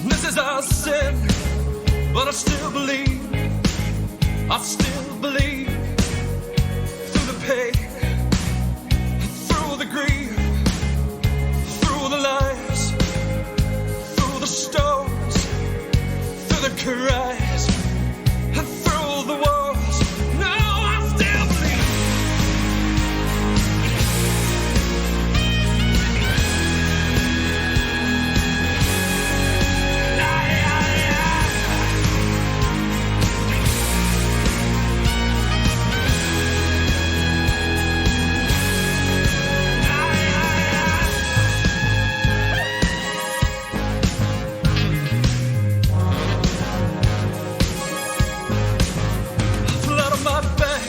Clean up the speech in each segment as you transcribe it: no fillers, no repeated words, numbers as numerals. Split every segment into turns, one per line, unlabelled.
This is our sin, but I still believe. I still believe. Through the pain, through the grief, through the lies, through the storms, through the cries, and through the wars. No, I still believe. Flood on my back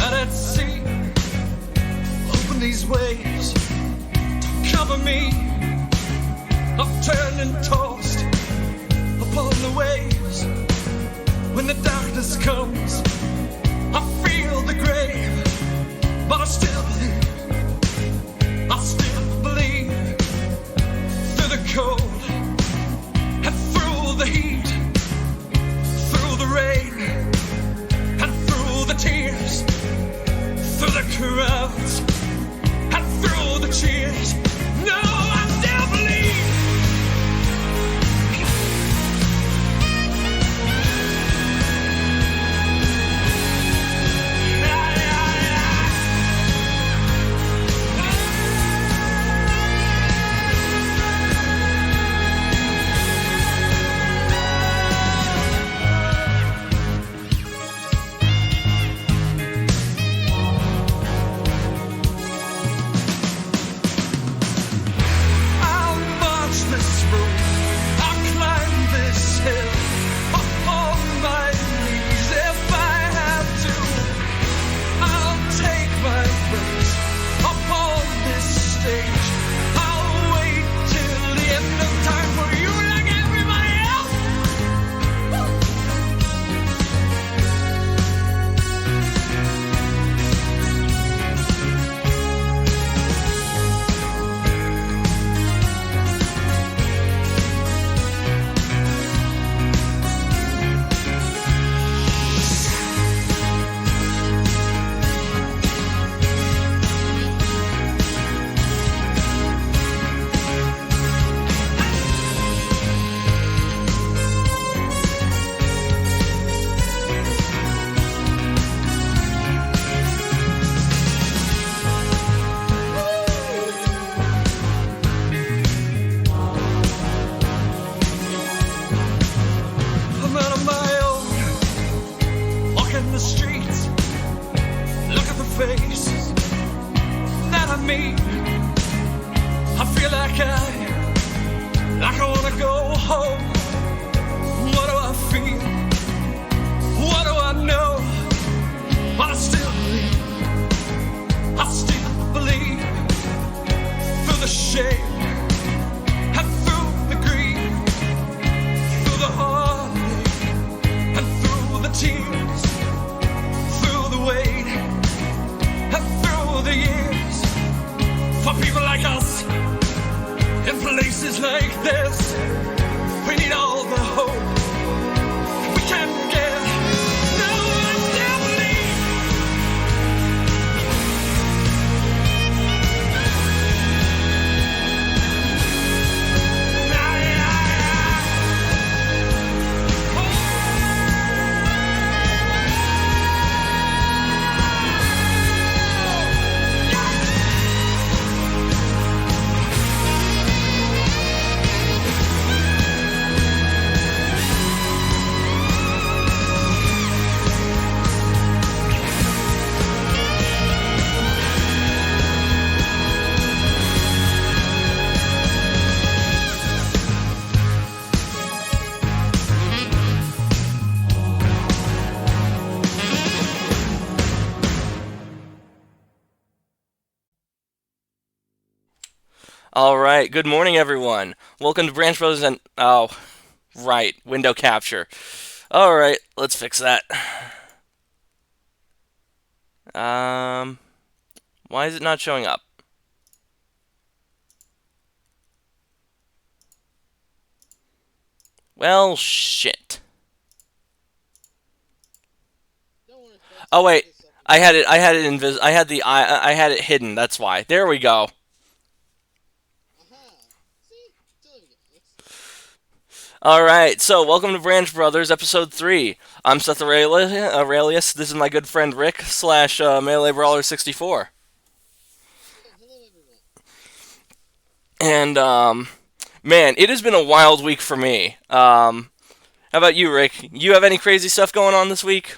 and at sea, open these waves to cover me. I've turned and tossed upon the waves. When the darkness comes, I feel the grave, but I still believe. I still believe. Through the cold and through the heat, through the rain and through the tears, through the crowds and through the cheers. No, I still believe. I'll march this road, I'll climb this hill upon my knees if I have to. I'll take my place upon this stage. I'll wait till the end of time for you like everybody else. I'm out of my own, walking the streets, look at the faces that I meet. I feel like I wanna go home. What do I feel? What do I know? But I still believe. I still believe. Through the shame and through the grief, through the heartache and through the tears, through the weight and through the years. For people like us, in places like this, we need all the hope we can get. No, I still believe.
All right. Good morning, everyone. Welcome to Branch Brothers and right, window capture. All right, let's fix that. Why is it not showing up? Well, shit.
Don't worry, folks.
Oh
I'll pull
wait,
this up
I had
again.
it. I had it I had I had it hidden. That's why. There we go.
Aha! See? Told you. Let's see.
All right. So welcome to Branch Brothers, episode 3. I'm Seth Aurelius. This is my good friend Rick slash Melee Brawler 64.
Hello, everyone.
And man, it has been a wild week for me. How about you, Rick? You have any crazy stuff going on this week?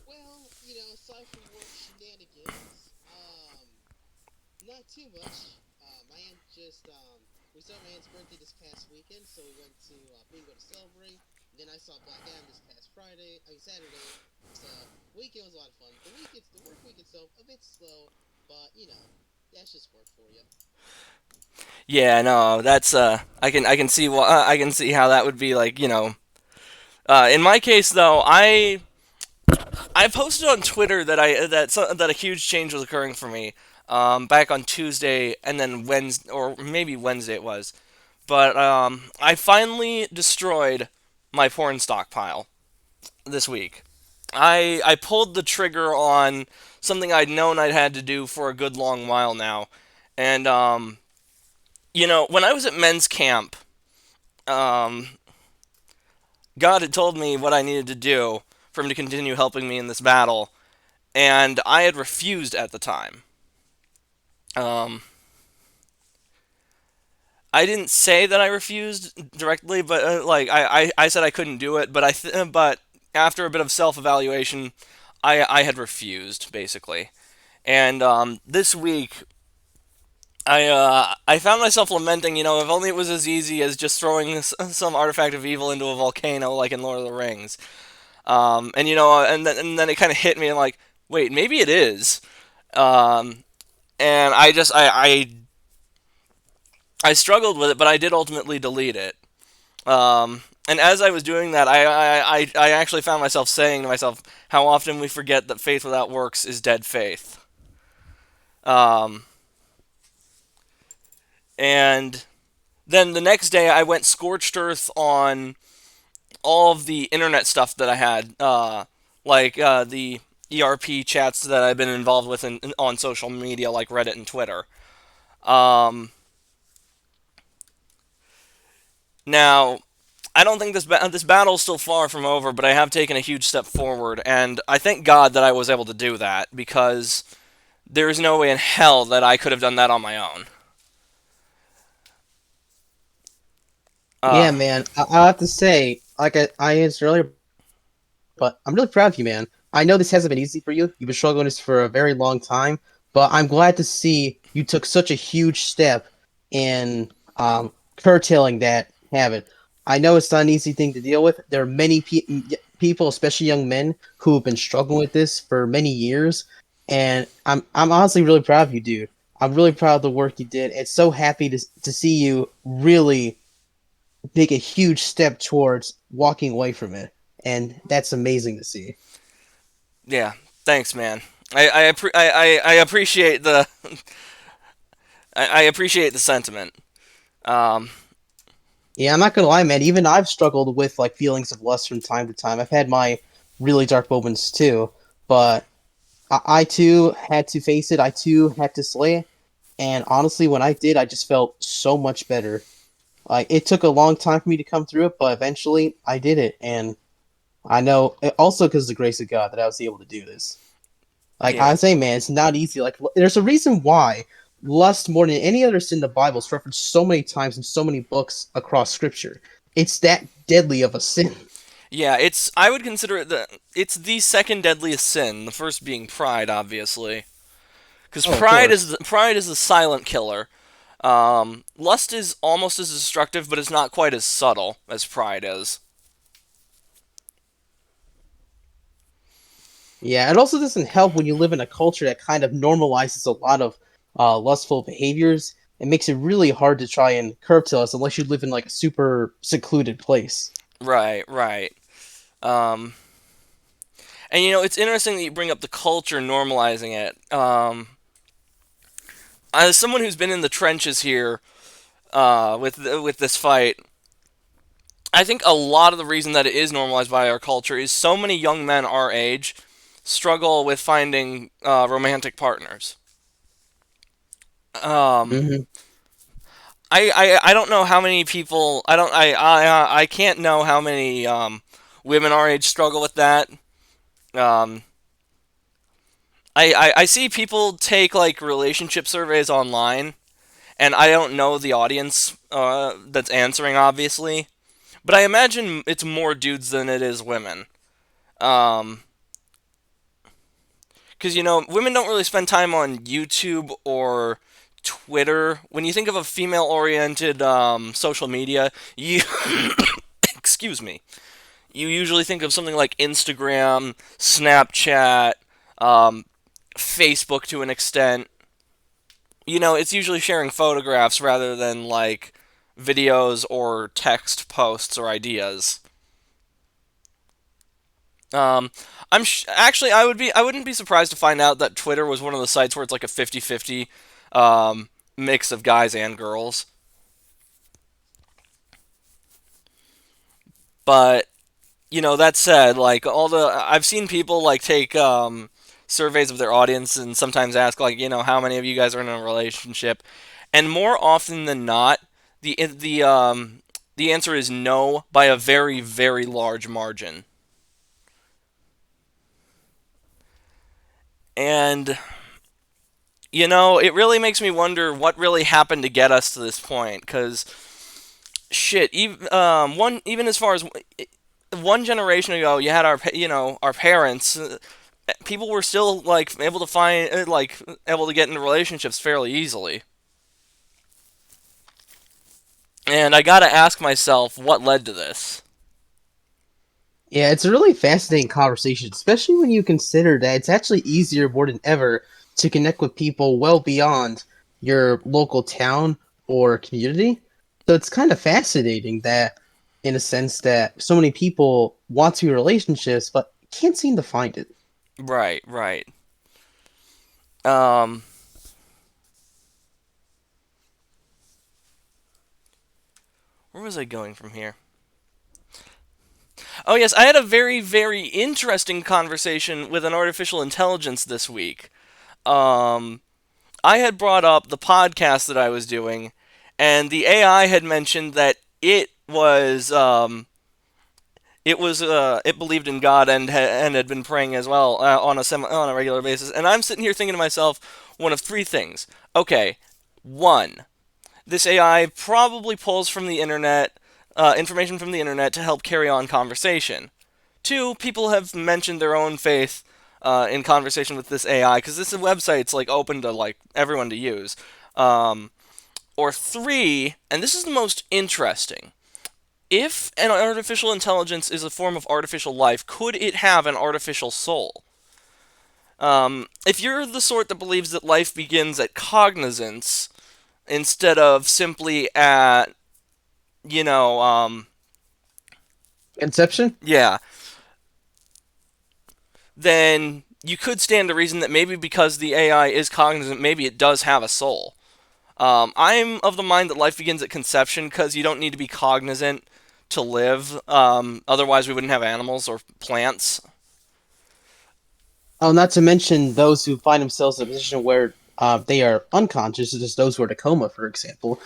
Well, aside from work shenanigans, not too much. We saw my aunt's birthday this past weekend, so we went to bingo to celebrate. Then I saw Black Adam this past Saturday. So weekend was a lot of fun. The work week itself, a bit slow, but that's just work for you.
Yeah, no, that's I can see I can see how that would be like, in my case though, I posted on Twitter that a huge change was occurring for me. Back on Tuesday and then Wednesday, or maybe Wednesday it was. But I finally destroyed my porn stockpile this week. I pulled the trigger on something I'd known I'd had to do for a good long while now. And when I was at men's camp, um, God had told me what I needed to do for him to continue helping me in this battle, and I had refused at the time. Um, I didn't say that I refused directly, but I said I couldn't do it. But after a bit of self-evaluation, I had refused basically. And this week, I found myself lamenting. If only it was as easy as just throwing some artifact of evil into a volcano, like in Lord of the Rings. And then it kind of hit me, and like, wait, maybe it is. Um, and I struggled with it, but I did ultimately delete it. And as I was doing that, I actually found myself saying to myself, how often we forget that faith without works is dead faith. Um, and then the next day, I went scorched earth on all of the internet stuff that I had, the ERP chats that I've been involved with on social media, like Reddit and Twitter. Um, Now, I don't think this battle's still far from over, but I have taken a huge step forward, and I thank God that I was able to do that because there is no way in hell that I could have done that on my own.
Yeah,
Uh,
man. I have to say, like I answered earlier, but I'm really proud of you, man. I know this hasn't been easy for you. You've been struggling with this for a very long time, but I'm glad to see you took such a huge step in curtailing that habit. I know it's not an easy thing to deal with. There are many people, especially young men, who have been struggling with this for many years, and I'm honestly really proud of you, dude. I'm really proud of the work you did. It's so happy to see you really take a huge step towards walking away from it, and that's amazing to see.
yeah, thanks, man. I appreciate the I appreciate the sentiment. Um,
Yeah, I'm not gonna lie, man. Even I've struggled with like feelings of lust from time to time. I've had my really dark moments too, but I too had to face it. I too had to slay it, and honestly, when I did, I just felt so much better. Like it took a long time for me to come through it, but eventually I did it, and I know also because of the grace of God that I was able to do this. Like I
yeah,
say, man, it's not easy. Like there's a reason why lust more than any other sin in the Bible is referenced so many times in so many books across Scripture. It's that deadly of a sin.
yeah. I would consider it's the second deadliest sin. The first being pride, obviously, because
Oh, of course.
pride is the silent killer. Lust is almost as destructive, but it's not quite as subtle as pride is.
Yeah, it also doesn't help when you live in a culture that kind of normalizes a lot of lustful behaviors. It makes it really hard to try and curtail us unless you live in like a super secluded place.
Right, right. Um, and it's interesting that you bring up the culture normalizing it. As someone who's been in the trenches here with this fight, I think a lot of the reason that it is normalized by our culture is so many young men our age struggle with finding romantic partners. Um,
Hmm.
I don't know how many people I can't know how many women our age struggle with that. Um, I see people take like relationship surveys online, and I don't know the audience that's answering, obviously, but I imagine it's more dudes than it is women. Um, because women don't really spend time on YouTube or Twitter. When you think of a female-oriented social media, you excuse me, you usually think of something like Instagram, Snapchat, um, Facebook to an extent. It's usually sharing photographs rather than like videos or text posts or ideas. Um, actually I wouldn't be surprised to find out that Twitter was one of the sites where it's like a 50-50 mix of guys and girls. But that said, like I've seen people like take surveys of their audience and sometimes ask like, how many of you guys are in a relationship, and more often than not, the answer is no by a very very large margin. And it really makes me wonder what really happened to get us to this point. Because shit, even as far as one generation ago, you had our parents. People were still like able to find able to get into relationships fairly easily. And I gotta ask myself what led to this.
Yeah, it's a really fascinating conversation, especially when you consider that it's actually easier more than ever to connect with people well beyond your local town or community. So it's kind of fascinating that, in a sense, that so many people want to be in relationships but can't seem to find it.
Right, right. Um, where was I going from here? Oh yes, I had a very very interesting conversation with an artificial intelligence this week. Um, I had brought up the podcast that I was doing, and the AI had mentioned that it believed in God and had been praying as well on a regular basis. And I'm sitting here thinking to myself, one of three things. Okay, one, this AI probably pulls from the internet information from the internet to help carry on conversation. Two, people have mentioned their own faith in conversation with this AI because this website's like open to like everyone to use. Um, or three, and this is the most interesting. If an artificial intelligence is a form of artificial life, could it have an artificial soul? If you're the sort that believes that life begins at cognizance instead of simply at, you know,
Inception?
yeah, then you could stand to reason that maybe because the AI is cognizant, maybe it does have a soul. I'm of the mind that life begins at conception because you don't need to be cognizant to live. Otherwise, we wouldn't have animals or plants.
Oh, not to mention those who find themselves in a position where they are unconscious, such as those who are in a coma, for example.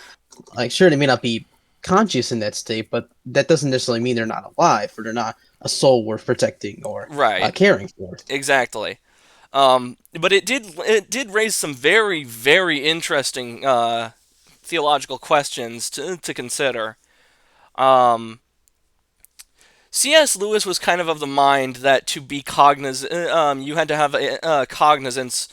Like, sure, they may not be conscious in that state, but that doesn't necessarily mean they're not alive or they're not a soul worth protecting or
Right.
caring for.
Exactly. But it did raise some very very interesting theological questions to consider. Um, C.S. Lewis was kind of the mind that to be cognizant, you had to have a cognizance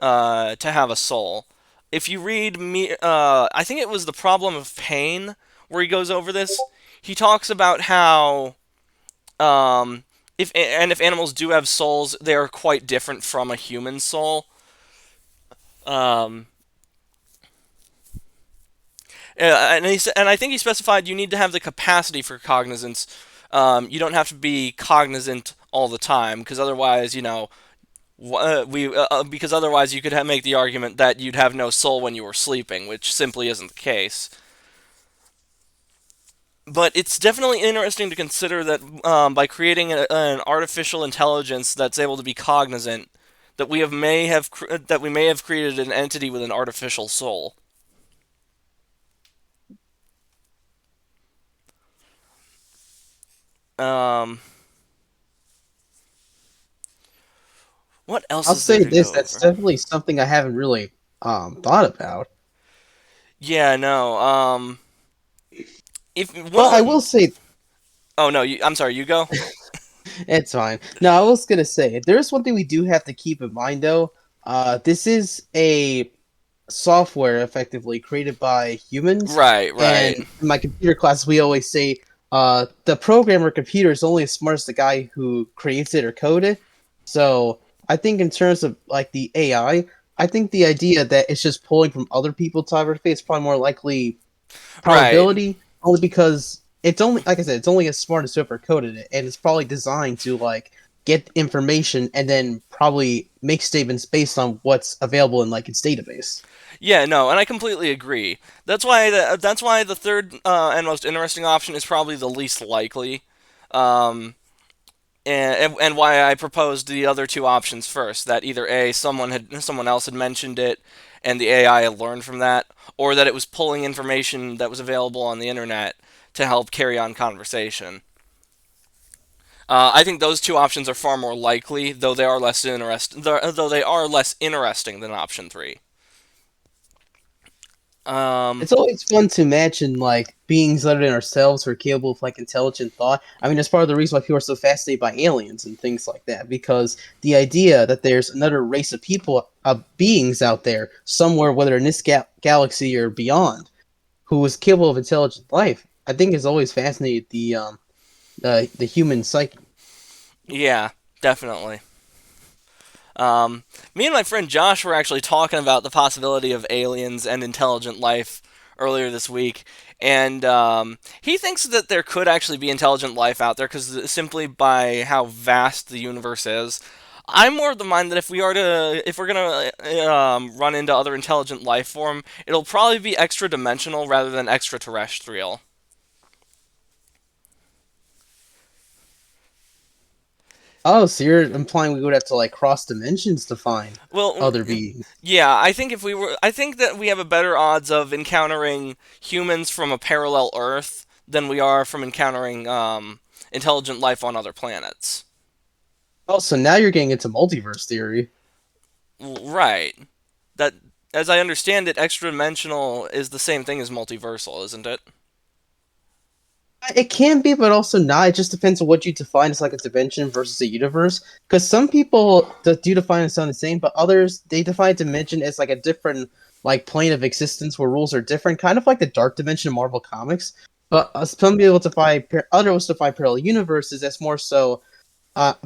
to have a soul. If you read me, I think it was The Problem of Pain where he goes over this. He talks about how if animals do have souls, they are quite different from a human soul. Um, and I think he specified you need to have the capacity for cognizance. You don't have to be cognizant all the time because otherwise, because otherwise you could make the argument that you'd have no soul when you were sleeping, which simply isn't the case. But it's definitely interesting to consider that by creating an artificial intelligence that's able to be cognizant, that that we may have created an entity with an artificial soul. Um, what else
I'll
is there
say
to
this:
go
that's
over?
definitely something I haven't really thought about.
Yeah, no. If one
But I
of
will
the
say
oh no, I'm sorry. You go.
it's fine. No, I was gonna say there's one thing we do have to keep in mind though. This is a software effectively created by humans,
Right,
and
right.
in my computer class we always say the programmer computer is only as smart as the guy who creates it or coded it. So I think in terms of like the I think the idea that it's just pulling from other people to interface is probably more likely
Right.
probability, only because it's only like I said, it's only as smart as whoever coded it, and it's probably designed to like get information and then probably make statements based on what's available in like its database.
Yeah, no, and I completely agree. That's why the third and most interesting option is probably the least likely. Um, and why I proposed the other two options first. That either a someone else had mentioned it, and the AI had learned from that, or that it was pulling information that was available on the internet to help carry on conversation. I think those two options are far more likely, though they are less though they are less interesting than option three. Um,
It's always fun to imagine like beings other than ourselves who are capable of like intelligent thought. I mean, that's part of the reason why people are so fascinated by aliens and things like that, because the idea that there's another race of people, of beings out there somewhere, whether in this galaxy or beyond, who is capable of intelligent life, I think has always fascinated the human psyche.
yeah, definitely. Um, Me and my friend Josh were actually talking about the possibility of aliens and intelligent life earlier this week, and he thinks that there could actually be intelligent life out there because simply by how vast the universe is. I'm more of the mind that if we're gonna run into other intelligent life form, it'll probably be extra dimensional rather than extraterrestrial.
Oh, so you're implying we would have to like cross dimensions to find
Well,
other beings?
yeah, I think that we have a better odds of encountering humans from a parallel Earth than we are from encountering intelligent life on other planets.
Oh, so now you're getting into multiverse theory.
Right. That, as I understand it, extra dimensional is the same thing as multiversal, isn't it?
It can be, but also not. It just depends on what you define as like a dimension versus a universe. Because some people do define it sound the same, but others they define dimension as like a different like plane of existence where rules are different, kind of like the dark dimension in Marvel Comics. But some people define others define parallel universes as more so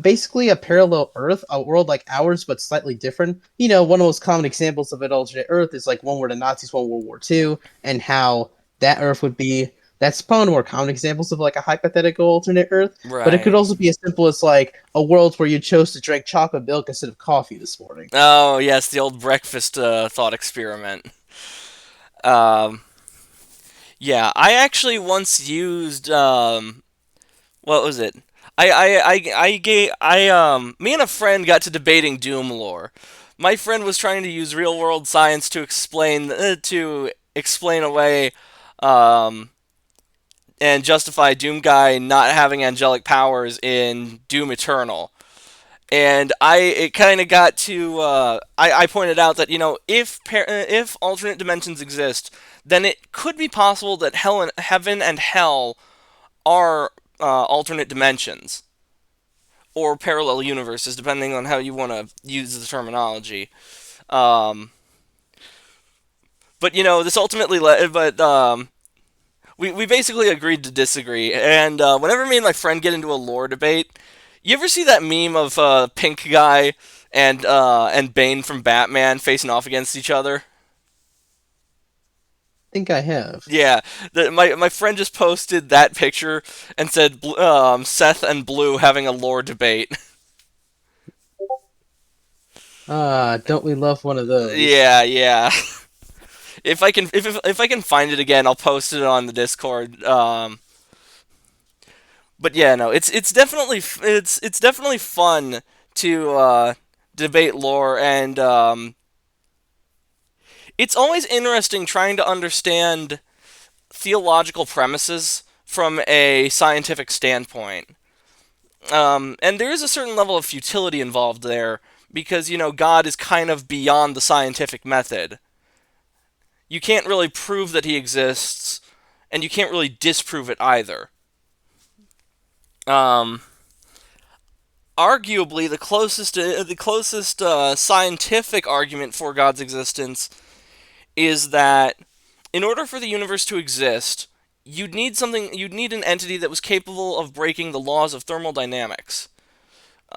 basically a parallel Earth, a world like ours but slightly different. You know, one of the most common examples of an alternate Earth is like one where the Nazis won World War II, and how that Earth would be. That's probably more common examples of like a hypothetical alternate Earth, but it could
Right.
also be as simple as like a world where you chose to drink chocolate milk instead of coffee this morning.
Oh, yes, the old breakfast thought experiment. Um, yeah, I actually once used what was it? Me and a friend got to debating Doom lore. My friend was trying to use real world science to explain away um, and justify Doom Guy not having angelic powers in Doom Eternal. And it kind of got to I pointed out that if alternate dimensions exist, then it could be possible that heaven and hell are alternate dimensions or parallel universes, depending on how you want to use the terminology. Um, but this ultimately we basically agreed to disagree. And whenever me and my friend get into a lore debate, you ever see that meme of Pink Guy and Bane from Batman facing off against each other?
I think I have.
Yeah, my friend just posted that picture and said Seth and Blue having a lore debate.
Ah, don't we love one of those?
Yeah, yeah. If I can find it again, I'll post it on the Discord. But yeah, no, it's definitely it's definitely fun to debate lore, and it's always interesting trying to understand theological premises from a scientific standpoint. And there is a certain level of futility involved there because, God is kind of beyond the scientific method. You can't really prove that he exists, and you can't really disprove it either. Um, Arguably, the closest scientific argument for God's existence is that in order for the universe to exist, you'd need an entity that was capable of breaking the laws of thermodynamics.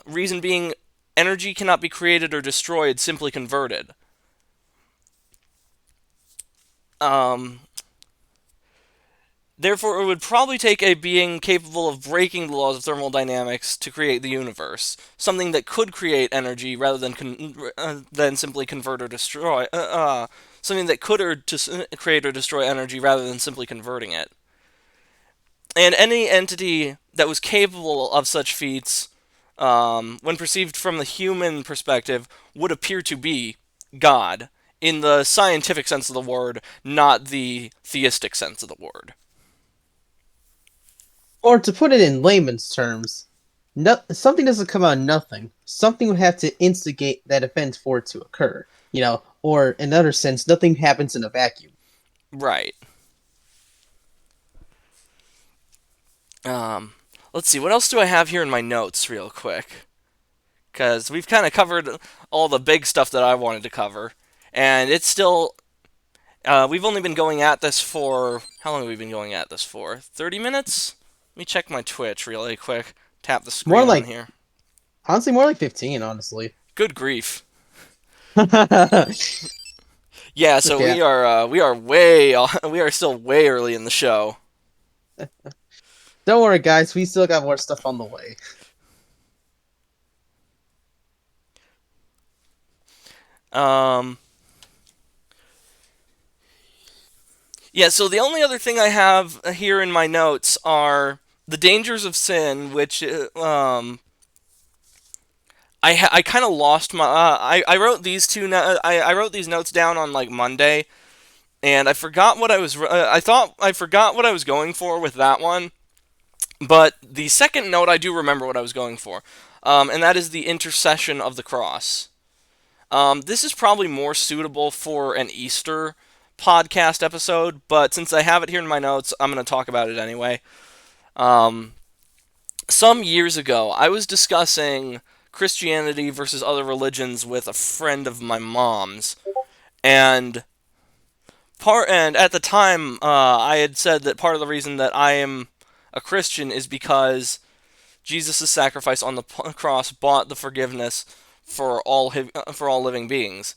Reason being, energy cannot be created or destroyed, simply converted. Um, Therefore, it would probably take a being capable of breaking the laws of thermodynamics to create the universe, something that could create energy rather than simply convert or destroy. Something that could create or destroy energy rather than simply converting it. And any entity that was capable of such feats, when perceived from the human perspective, would appear to be God in the scientific sense of the word, not the theistic sense of the word.
Or to put it in layman's terms, something doesn't come out of nothing. Something would have to instigate that event for it to occur. Or in another sense, nothing happens in a vacuum.
Right. Um, let's see, what else do I have here in my notes, real quick? Because we've kind of covered all the big stuff that I wanted to cover, and it's still. We've only been going at this for. How long have we been going at this for? 30 minutes? Let me check my Twitch really quick. Tap the
More
screen on
like,
here.
honestly, more like 15, honestly.
Good grief.
Okay.
Yeah, so we are we are still way early in the show.
Don't worry, guys. We still got more stuff on the way.
Um, Yeah, so the only other thing I have here in my notes are the dangers of sin, which I kind of lost my I wrote these I wrote these notes down on like Monday, and I forgot what I thought I forgot what I was going for with that one, but the second note I do remember what I was going for, and that is the intercession of the cross. This is probably more suitable for an Easter podcast episode, but since I have it here in my notes, I'm going to talk about it anyway. Um, some years ago, I was discussing Christianity versus other religions with a friend of my mom's, and at the time, I had said that part of the reason that I am a Christian is because Jesus' sacrifice on the cross bought the forgiveness for all living beings.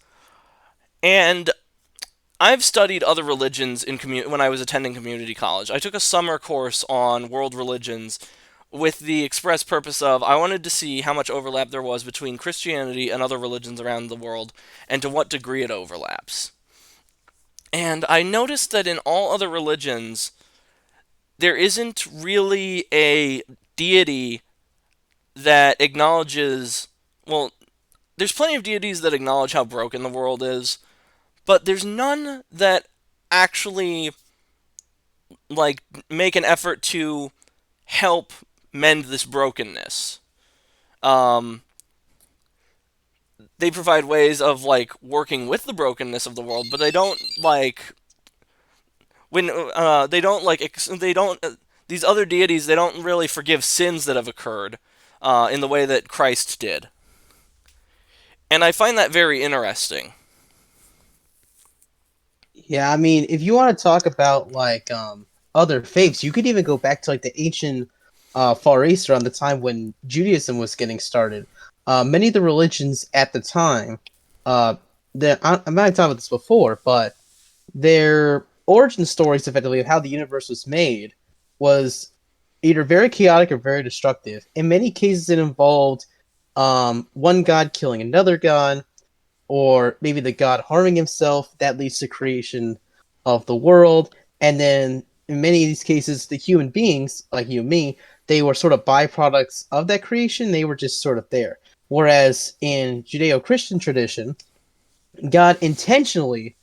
And I've studied other religions when I was attending community college. I took a summer course on world religions with the express purpose of I wanted to see how much overlap there was between Christianity and other religions around the world and to what degree it overlaps. And I noticed that in all other religions, there isn't really a deity that acknowledges, well, there's plenty of deities that acknowledge how broken the world is, but there's none that actually like make an effort to help mend this brokenness. Um, they provide ways of like working with the brokenness of the world, but they don't like when they don't like they don't these other deities they don't really forgive sins that have occurred in the way that Christ did, and I find that very interesting.
Yeah, I mean, if you want to talk about like other faiths, you could even go back to like the ancient Far East around the time when Judaism was getting started. Many of the religions at the time, uh, I might have talked about this before, but their origin stories, effectively, of how the universe was made, was either very chaotic or very destructive. In many cases, it involved one god killing another god, or maybe the god harming himself. That leads to creation of the world, and then in many of these cases, the human beings, like you and me, they were sort of byproducts of that creation. They were just sort of there. Whereas in Judeo-Christian tradition, God intentionally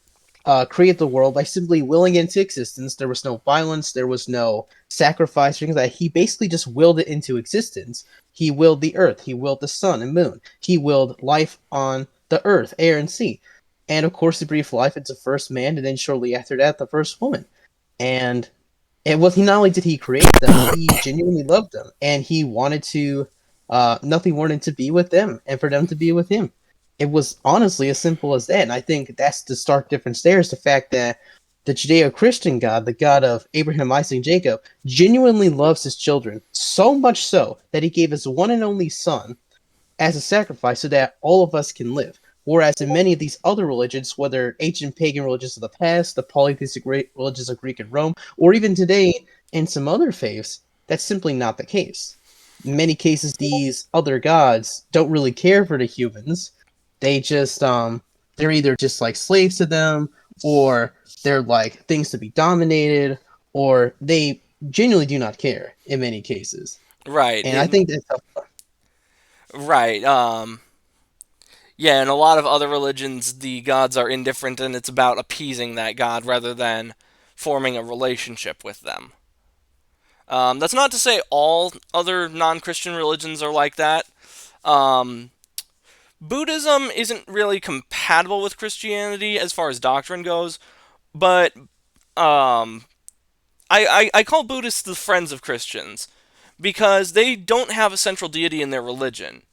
created the world by simply willing it into existence. There was no violence, there was no sacrifice, or things like that. He basically just willed it into existence. He willed the earth, he willed the sun and moon, he willed life on the earth, air, and sea. And of course, he breathed life into the first man, and then shortly after that, the first woman. And it was he not only did he create them, he genuinely loved them, and he wanted to nothing more than to be with them and for them to be with him. It was honestly as simple as that. And I think that's the stark difference there is the fact that the Judeo-Christian God, the God of Abraham, Isaac, and Jacob, genuinely loves his children, so much so that he gave his one and only son as a sacrifice so that all of us can live. Whereas in many of these other religions, whether ancient pagan religions of the past, the polytheistic religions of Greek and Rome, or even today in some other faiths, that's simply not the case. In many cases, these other gods don't really care for the humans. They just, they're either just like slaves to them, or they're like things to be dominated, or they genuinely do not care in many cases.
Right.
And I think that's
Right. Yeah, in a lot of other religions, the gods are indifferent, and it's about appeasing that god rather than forming a relationship with them. That's not to say all other non-Christian religions are like that. Um, Buddhism isn't really compatible with Christianity as far as doctrine goes, but um, I call Buddhists the friends of Christians because they don't have a central deity in their religion.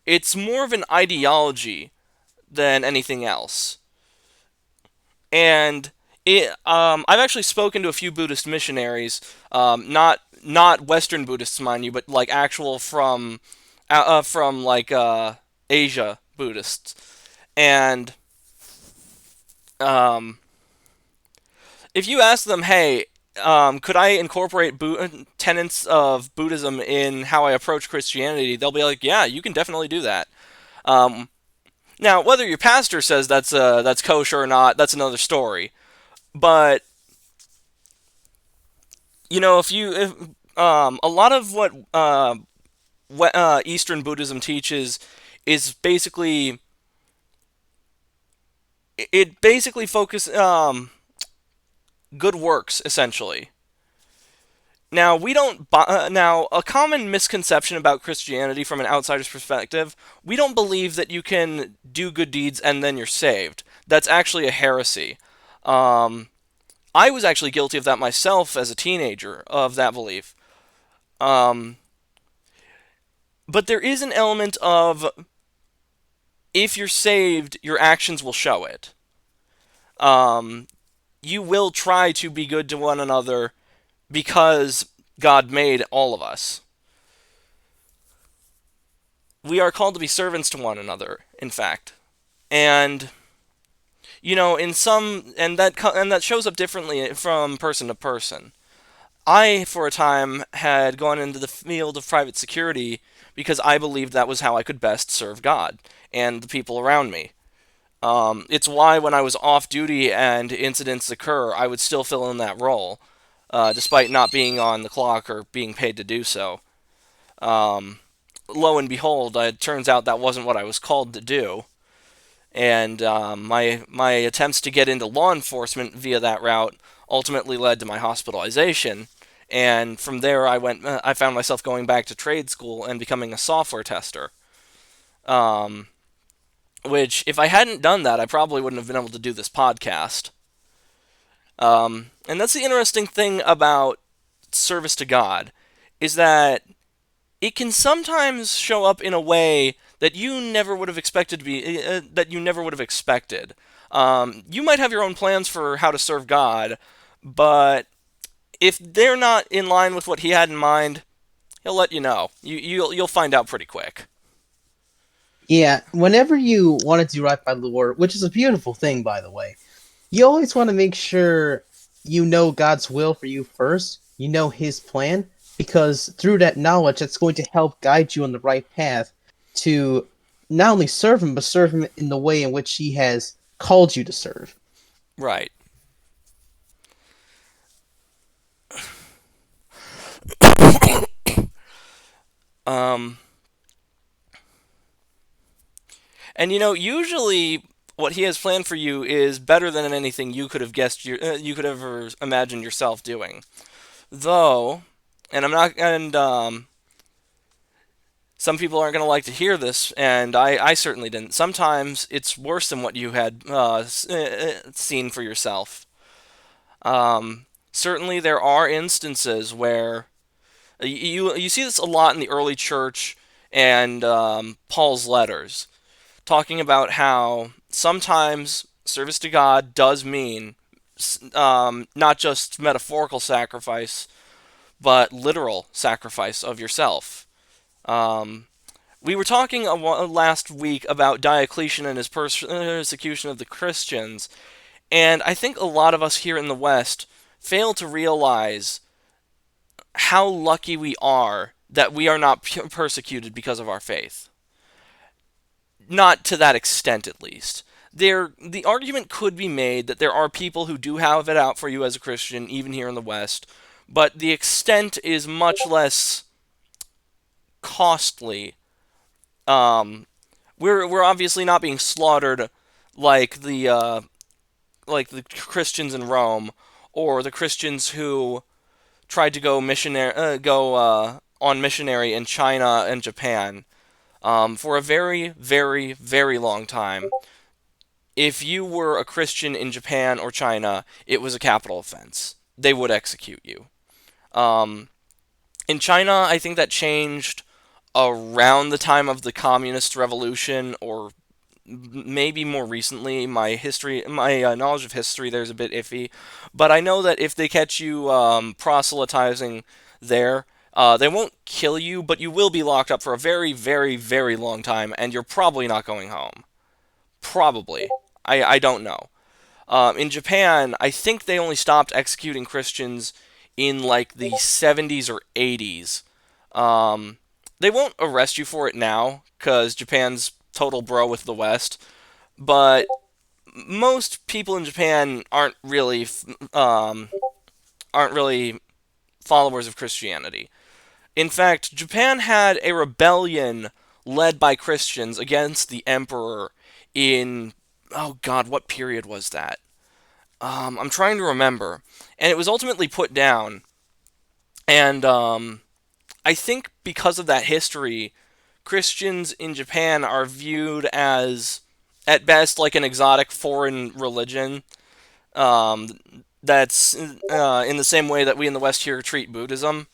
It's more of an ideology than anything else. And I've actually spoken to a few Buddhist missionaries, not Western Buddhists, mind you, but like actual from like Asia Buddhists, and um, if you ask them, hey, could I incorporate tenets of Buddhism in how I approach Christianity? They'll be like, yeah, you can definitely do that. Um, Now, whether your pastor says that's kosher or not, that's another story. But you know, if a lot of what Eastern Buddhism teaches is basically it basically focus good works essentially. Now we don't. Now a common misconception about Christianity from an outsider's perspective, we don't believe that you can do good deeds and then you're saved. That's actually a heresy. Um, I was actually guilty of that myself as a teenager of that belief. Um, but there is an element of if you're saved, your actions will show it. Um, you will try to be good to one another because God made all of us. We are called to be servants to one another, in fact. And you know, in some and that shows up differently from person to person. I for a time had gone into the field of private security because I believed that was how I could best serve God and the people around me. It's why when I was off duty and incidents occur, I would still fill in that role, despite not being on the clock or being paid to do so. Um, Lo and behold, it turns out that wasn't what I was called to do, and my attempts to get into law enforcement via that route ultimately led to my hospitalization. And from there, I found myself going back to trade school and becoming a software tester. Um, which, if I hadn't done that, I probably wouldn't have been able to do this podcast. And that's the interesting thing about service to God, is that it can sometimes show up in a way that you never would have expected to be, that you never would have expected. You might have your own plans for how to serve God, but if they're not in line with what He had in mind, He'll let you know. You'll find out pretty quick.
Yeah, whenever you want to do right by the Lord, which is a beautiful thing, by the way, you always want to make sure you know God's will for you first. You know His plan, because through that knowledge, that's going to help guide you on the right path to not only serve Him, but serve Him in the way in which He has called you to serve.
Right. Um, and usually what he has planned for you is better than anything you could have you could ever imagined yourself doing. Though, and I'm not, and some people aren't going to like to hear this, and I certainly didn't. Sometimes it's worse than what you had seen for yourself. Certainly, there are instances where you see this a lot in the early church and Paul's letters, talking about how sometimes service to God does mean not just metaphorical sacrifice, but literal sacrifice of yourself. Um, we were talking last week about Diocletian and his persecution of the Christians, and I think a lot of us here in the West fail to realize how lucky we are that we are not persecuted because of our faith. Not to that extent, at least. The argument could be made that there are people who do have it out for you as a Christian, even here in the West, but the extent is much less costly. Um, we're obviously not being slaughtered like the Christians in Rome or the Christians who tried to go on missionary in China and Japan. For a very, very, very long time, if you were a Christian in Japan or China, it was a capital offense. They would execute you. Um, in China, I think that changed around the time of the Communist Revolution, or maybe more recently. My knowledge of history there's a bit iffy, but I know that if they catch you proselytizing there, they won't kill you, but you will be locked up for a very, very, very long time, and you're probably not going home. Probably. I don't know. In Japan, I think they only stopped executing Christians in like the 70s or 80s. They won't arrest you for it now, because Japan's total bro with the West, but most people in Japan aren't really followers of Christianity. In fact, Japan had a rebellion led by Christians against the emperor in, oh God, what period was that? I'm trying to remember, and it was ultimately put down. And I think because of that history, Christians in Japan are viewed as, at best, like an exotic foreign religion. Um, that's in the same way that we in the West here treat Buddhism,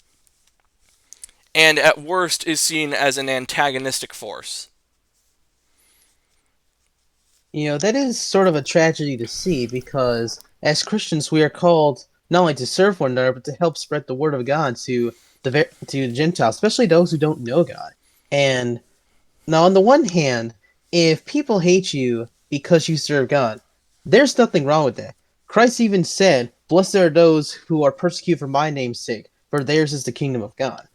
and at worst is seen as an antagonistic force.
That is sort of a tragedy to see because as Christians, we are called not only to serve one another, but to help spread the word of God to the Gentiles, especially those who don't know God. And now, on the one hand, if people hate you because you serve God, there's nothing wrong with that. Christ even said, "Blessed are those who are persecuted for my name's sake, for theirs is the kingdom of God."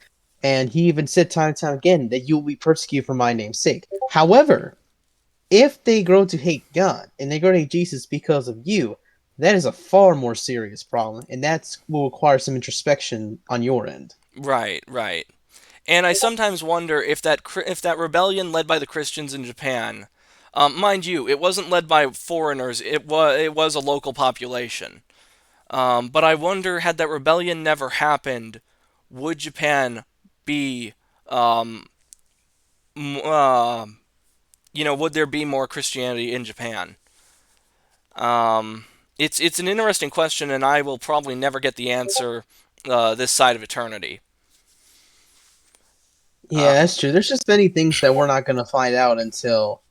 And he even said time and time again that you will be persecuted for my name's sake. However, if they grow to hate God and they grow to hate Jesus because of you, that is a far more serious problem, and that will require some introspection on your end.
Right, right. And I sometimes wonder if that rebellion led by the Christians in Japan, mind you, it wasn't led by foreigners. It was a local population. But I wonder, had that rebellion never happened, would Japan be, um, m- uh, would there be more Christianity in Japan? Um, it's an interesting question, and I will probably never get the answer this side of eternity.
Yeah,
Uh,
that's true. There's just many things that we're not going to find out until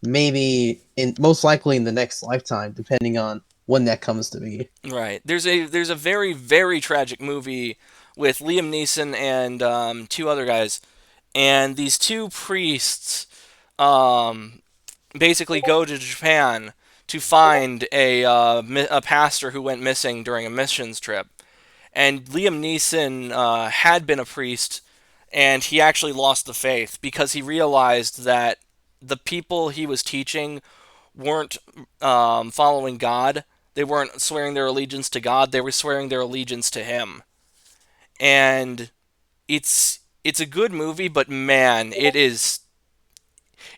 maybe most likely in the next lifetime, depending on when that comes to be.
right. There's a very very tragic movie with Liam Neeson and two other guys, and these two priests um, basically go to Japan to find a pastor who went missing during a missions trip. And Liam Neeson had been a priest, and he actually lost the faith because he realized that the people he was teaching weren't following God. They weren't swearing their allegiance to God. They were swearing their allegiance to him. And it's it's a good movie, but man, it is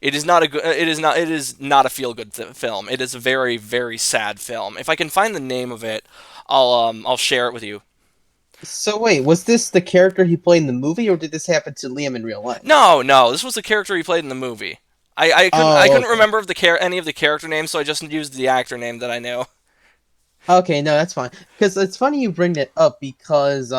not a feel good film. It is a very very sad film. If I can find the name of it, I'll share it with you.
So wait, was this the character he played in the movie, or did this happen to Liam in real life?
No, no, this was the character he played in the movie. I
Oh,
couldn't
okay.
remember any of the character names, so I just used the actor name that I knew.
Okay, no, that's fine. Because it's funny you bring that up because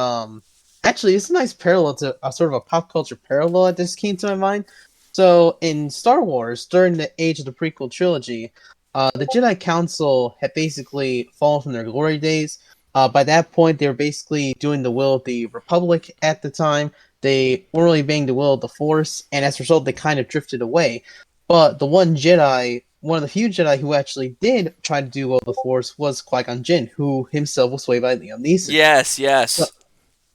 actually it's a nice parallel to a sort of a pop culture parallel that just came to my mind. So in Star Wars, during the age of the prequel trilogy, the Jedi Council had basically fallen from their glory days. By that point, they were basically doing the will of the Republic at the time. They weren't really obeying the will of the Force, and as a result, they kind of drifted away. But the one of the few Jedi who actually did try to do well the Force was Qui-Gon Jinn, who himself was played by Liam Neeson.
Yes,
So,
yes.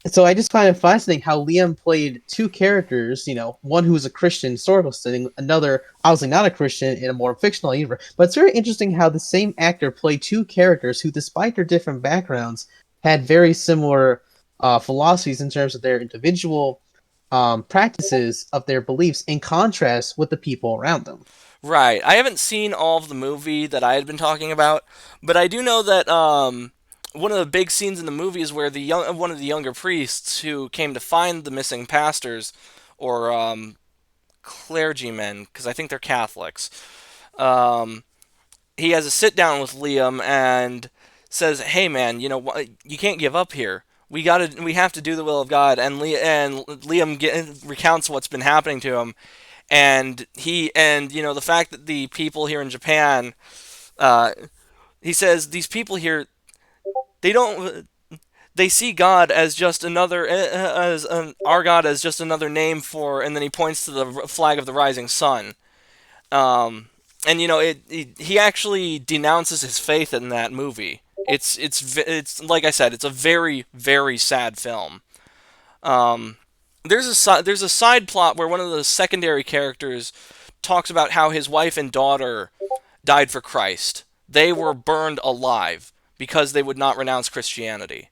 so I just find it fascinating how Liam played two characters, one who was a Christian historical setting, another obviously not a Christian in a more fictional universe. But it's very interesting how the same actor played two characters who, despite their different backgrounds, had very similar philosophies in terms of their individual practices of their beliefs in contrast with the people around them.
Right. I haven't seen all of the movie that I had been talking about, but I do know that one of the big scenes in the movie is where one of the younger priests who came to find the missing pastors or clergymen, because I think they're Catholics. Um, he has a sit down with Liam and says, "Hey, man, you can't give up here. We have to do the will of God." And Liam recounts what's been happening to him, and the fact that the people here in Japan, uh, he says these people here, they don't they see God as just another as our God as just another name for, and then he points to the flag of the rising sun. Um, and he actually denounces his faith in that movie. It's like I said, it's a very very sad film. Um, there's a side plot where one of the secondary characters talks about how his wife and daughter died for Christ. They were burned alive because they would not renounce Christianity,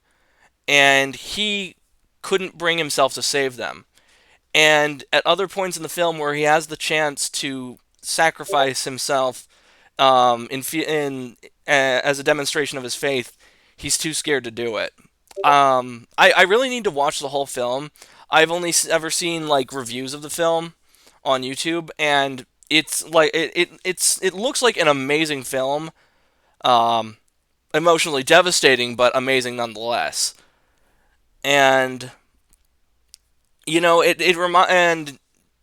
and he couldn't bring himself to save them. And at other points in the film where he has the chance to sacrifice himself as a demonstration of his faith, he's too scared to do it. I really need to watch the whole film. I've only ever seen like reviews of the film on YouTube, and it's like it looks like an amazing film. Um, Emotionally devastating, but amazing nonetheless. And and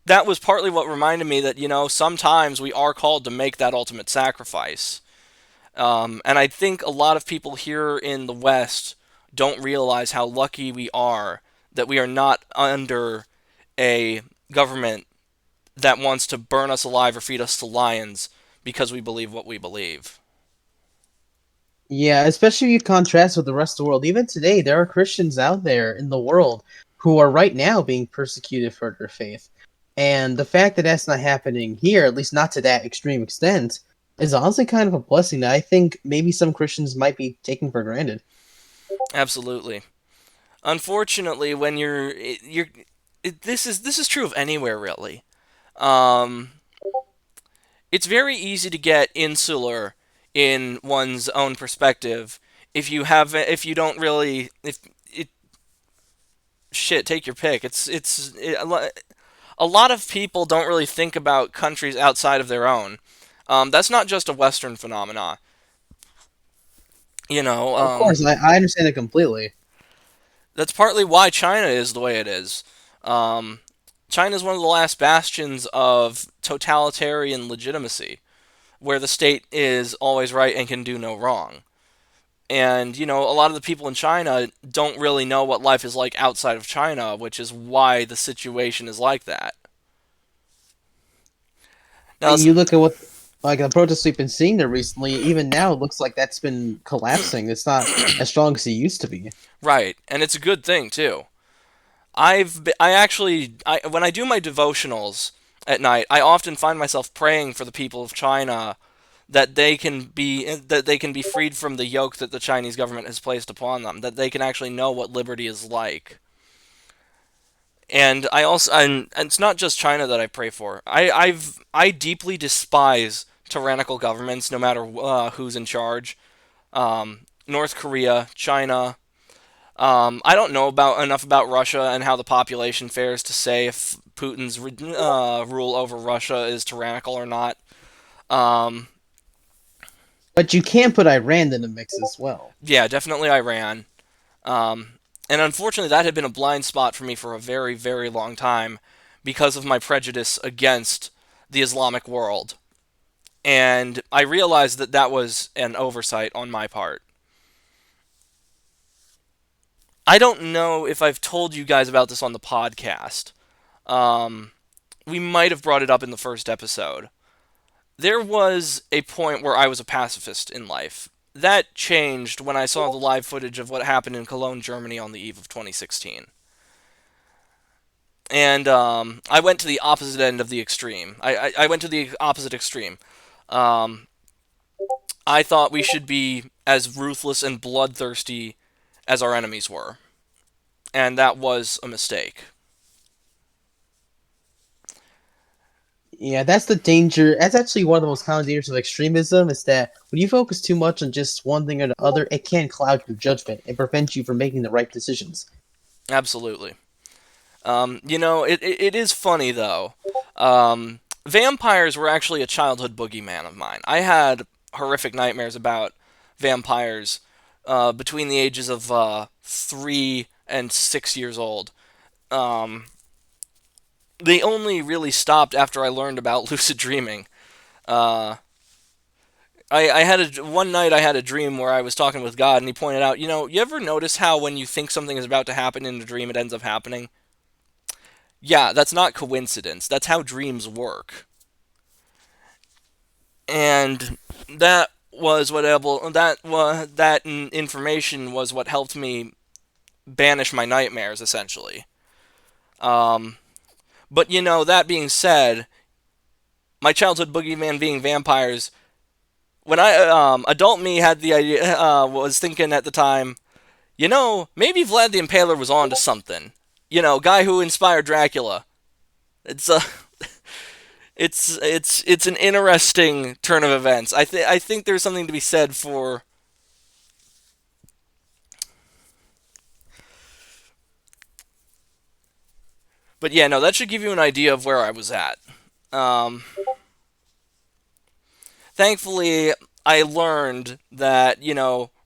that was partly what reminded me that sometimes we are called to make that ultimate sacrifice. And I think a lot of people here in the West don't realize how lucky we are that we are not under a government that wants to burn us alive or feed us to lions because we believe what we believe.
Yeah, especially if you contrast with the rest of the world. Even today, there are Christians out there in the world who are right now being persecuted for their faith. And the fact that that's not happening here, at least not to that extreme extent, is honestly kind of a blessing that I think maybe some Christians might be taking for granted.
Absolutely. Unfortunately, when this is true of anywhere really. Um, it's very easy to get insular in one's own perspective if you don't really if it shit take your pick. A lot of people don't really think about countries outside of their own. That's not just a Western phenomena. You know,
Of course, I understand it completely.
that's partly why China is the way it is. Um, China is one of the last bastions of totalitarian legitimacy, where the state is always right and can do no wrong. And, a lot of the people in China don't really know what life is like outside of China, which is why the situation is like that. Now,
And you look at what, like, the protests we've been seeing there recently, even now it looks like that's been collapsing. It's not as strong as it used to be.
right, and it's a good thing too. When I do my devotionals at night, I often find myself praying for the people of China that they can be freed from the yoke that the Chinese government has placed upon them, that they can actually know what liberty is like. And and it's not just China that I pray for. I deeply despise tyrannical governments, no matter who's in charge. North Korea, China. I don't know about enough about Russia and how the population fares to say if Putin's rule over Russia is tyrannical or not. Um,
But you can put Iran in the mix as well.
yeah, definitely Iran. Um, and unfortunately, that had been a blind spot for me for a very, very long time because of my prejudice against the Islamic world. And I realized that that was an oversight on my part. I don't know if I've told you guys about this on the podcast. Um, we might have brought it up in the first episode. There was a point where I was a pacifist in life. That changed when I saw the live footage of what happened in Cologne, Germany on the eve of 2016. And I went to the opposite end of the extreme. I went to the opposite extreme. Um, I thought we should be as ruthless and bloodthirsty as our enemies were. And that was a mistake.
Yeah, that's the danger. That's actually one of the most common dangers of extremism is that when you focus too much on just one thing or the other, it can cloud your judgment and prevent you from making the right decisions.
Absolutely. It is funny, though. Vampires were actually a childhood boogeyman of mine. I had horrific nightmares about vampires between the ages of 3 and 6 years old. Um, they only really stopped after I learned about lucid dreaming. Uh, I had one night I had a dream where I was talking with God, and He pointed out, you ever notice how when you think something is about to happen in a dream, it ends up happening? Yeah, that's not coincidence. That's how dreams work. And that was what able that was that information was what helped me banish my nightmares essentially. Um, but that being said, my childhood boogeyman being vampires. When adult me had the idea, was thinking at the time, maybe Vlad the Impaler was on to something. Guy who inspired Dracula. It's it's an interesting turn of events. I think there's something to be said for. But yeah, no, that should give you an idea of where I was at. Um, Thankfully, I learned that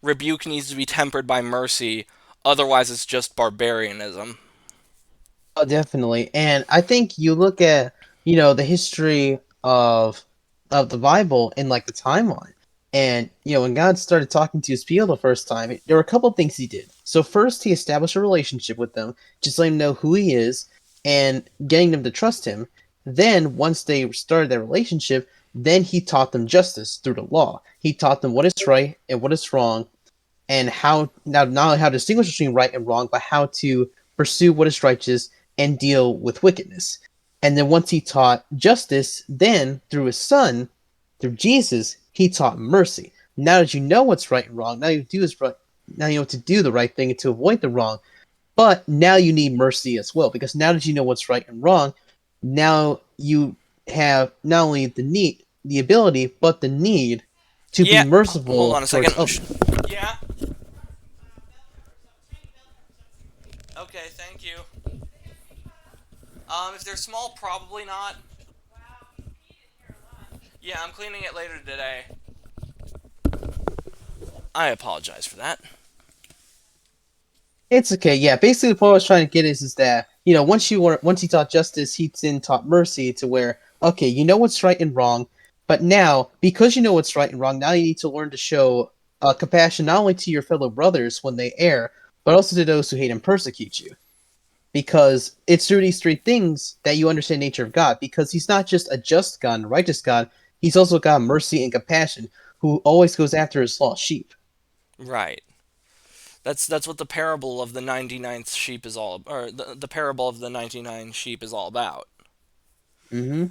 rebuke needs to be tempered by mercy. Otherwise, it's just barbarianism.
Oh, definitely. And I think you look at, the history of the Bible and like the timeline. And, when God started talking to his people the first time, there were a couple of things he did. So first he established a relationship with them, just letting them know who he is and getting them to trust him. Then once they started their relationship, then he taught them justice through the law. He taught them what is right and what is wrong and how now not only how to distinguish between right and wrong, but how to pursue what is righteous and deal with wickedness. And then once he taught justice, then through his son, through Jesus, he taught mercy. Now that you know what's right and wrong, now you do is right. Now you know to do the right thing and to avoid the wrong. But now you need mercy as well, because now that you know what's right and wrong, now you have not only the ability, but the need to be
Yeah.
merciful
Hold on a
towards
second.
others.
Yeah. Okay. Thank you. If they're small, probably not. Yeah, I'm cleaning it later today. I apologize for that.
It's okay. Yeah, basically the point I was trying to get is that once he taught justice, he then taught mercy to where okay, you know what's right and wrong, but now because you know what's right and wrong, now you need to learn to show compassion not only to your fellow brothers when they err, but also to those who hate and persecute you. Because it's through these three things that you understand the nature of God. Because He's not just a just God and righteous God; He's also God of mercy and compassion, who always goes after His lost sheep.
Right. That's what the parable of the 99th sheep is all, or the parable of the 99 sheep is all about.
Mm-hmm.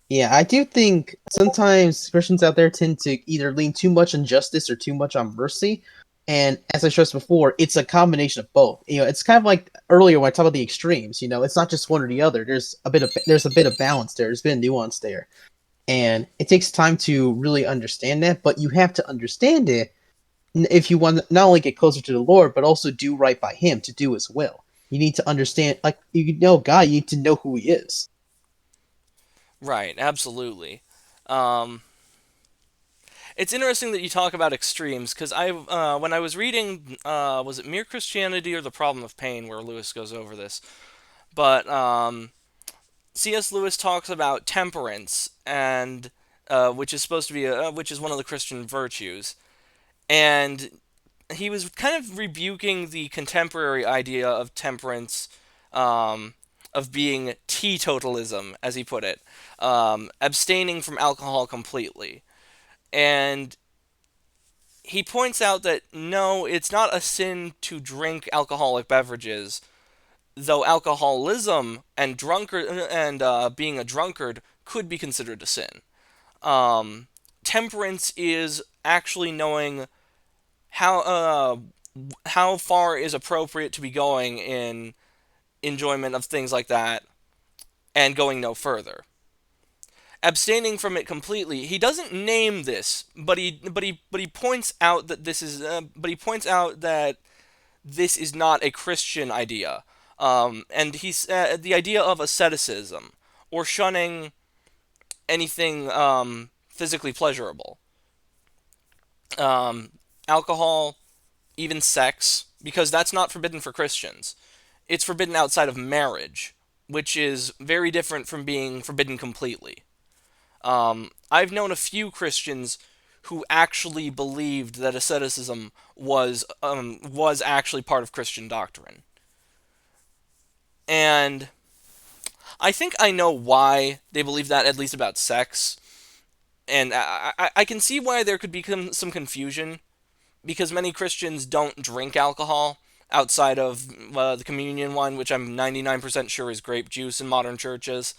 Yeah, I do think sometimes Christians out there tend to either lean too much on justice or too much on mercy, And as I stressed before, it's a combination of both. It's kind of like earlier when I talked about the extremes. It's not just one or the other. There's a bit of balance there. There's been nuance there, and it takes time to really understand that. But you have to understand it if you want to not only get closer to the Lord, but also do right by Him, to do His will. You need to understand, like God. You need to know who He is.
Right, absolutely. Um, it's interesting that you talk about extremes because when I was reading, was it Mere Christianity or The Problem of Pain, where Lewis goes over this? But C.S. Lewis talks about temperance and which is supposed to be which is one of the Christian virtues, and he was kind of rebuking the contemporary idea of temperance, um, of being teetotalism, as he put it, abstaining from alcohol completely. And he points out that no, it's not a sin to drink alcoholic beverages, though alcoholism and drunkard and being a drunkard could be considered a sin. Um, Temperance is actually knowing how how far is appropriate to be going in enjoyment of things like that, and going no further. Abstaining from it completely. He doesn't name this, but he points out that this is not a Christian idea. And he's the idea of asceticism or shunning anything physically pleasurable. Alcohol, even sex, because that's not forbidden for Christians. It's forbidden outside of marriage, which is very different from being forbidden completely. I've known a few Christians who actually believed that asceticism was actually part of Christian doctrine, and I think I know why they believe that, at least about sex. And I can see why there could be some confusion, because many Christians don't drink alcohol outside of the communion wine, which I'm 99% sure is grape juice in modern churches.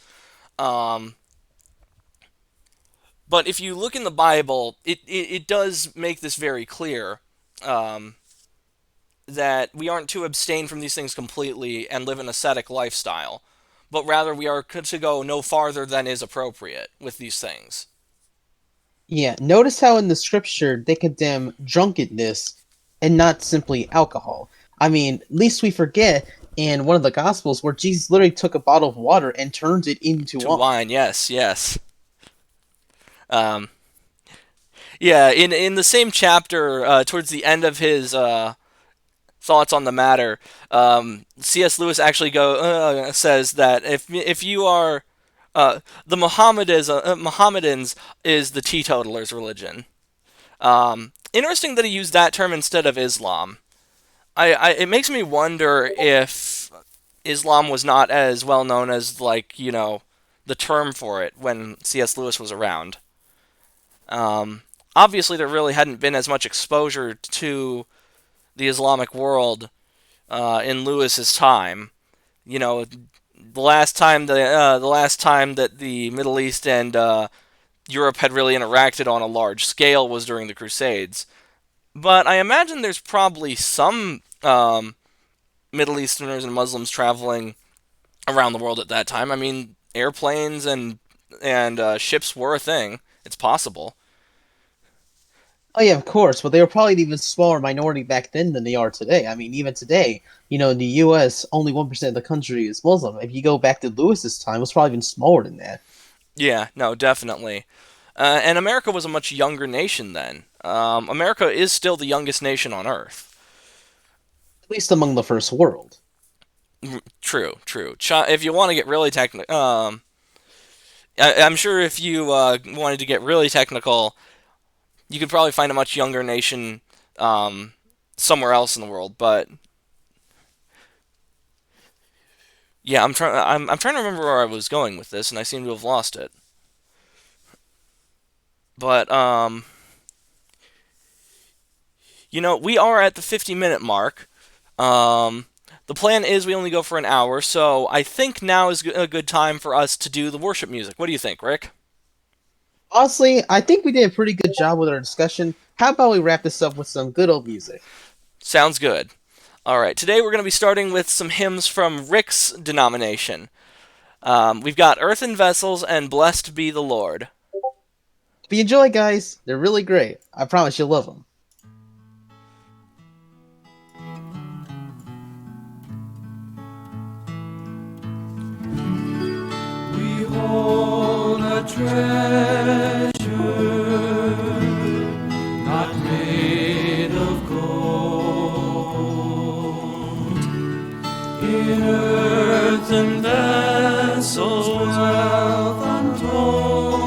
Um, but if you look in the Bible, it does make this very clear, um, that we aren't to abstain from these things completely and live an ascetic lifestyle, but rather we are to go no farther than is appropriate with these things.
Yeah, notice how in the scripture they condemn drunkenness and not simply alcohol. I mean, least we forget in one of the gospels where Jesus literally took a bottle of water and turned it into
To
wine.
wine, yes, yes. Um, yeah, in the same chapter, towards the end of his thoughts on the matter, C.S. Lewis actually says that if you are the Mohammedans is the teetotalers' religion. Interesting that he used that term instead of Islam. It makes me wonder if Islam was not as well known as, like, the term for it when C.S. Lewis was around. Obviously, there really hadn't been as much exposure to the Islamic world in Lewis's time. The last time that the Middle East and Europe had really interacted on a large scale was during the Crusades. But I imagine there's probably some Middle Easterners and Muslims traveling around the world at that time. I mean, airplanes and ships were a thing. It's possible.
Oh yeah, of course, but they were probably an even smaller minority back then than they are today. I mean, even today, in the U.S., only 1% of the country is Muslim. If you go back to Lewis's time, it was probably even smaller than that.
Yeah, no, definitely. And America was a much younger nation then. America is still the youngest nation on Earth.
At least among the first world.
True, true. If you want to get really technical, I'm sure if you wanted to get really technical, you could probably find a much younger nation somewhere else in the world. But yeah, I'm trying to remember where I was going with this, and I seem to have lost it. But we are at the 50-minute mark. Um, the plan is we only go for an hour, so I think now is a good time for us to do the worship music. What do you think, Rick?
Honestly, I think we did a pretty good job with our discussion. How about we wrap this up with some good old music?
Sounds good. All right, today we're going to be starting with some hymns from Rick's denomination. We've got Earthen Vessels and Blessed Be the Lord.
If you enjoy, guys, they're really great. I promise you'll love them.
We hold a treasure not made of gold, in earthen vessels wealth untold.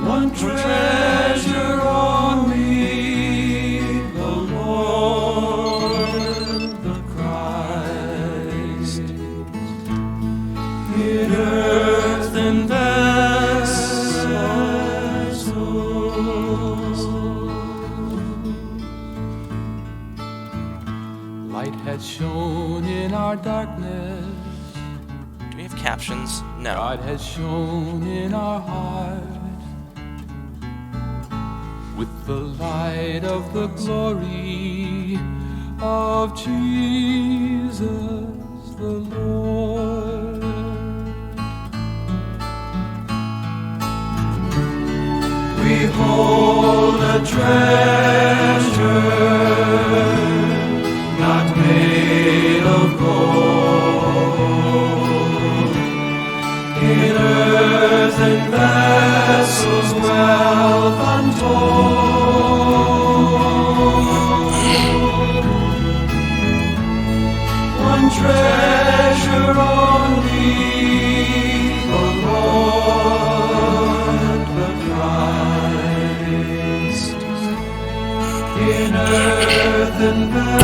One treasure only, the Lord, the Christ, in earthen vessels. Light had shone in our darkness,
Do we have captions? No.
God has shone in our heart with the light of the glory of Jesus the Lord. We hold a treasure not made of gold, in earthen vessels wealth untold. One treasure only, the Lord, the Christ, in earthen vessels.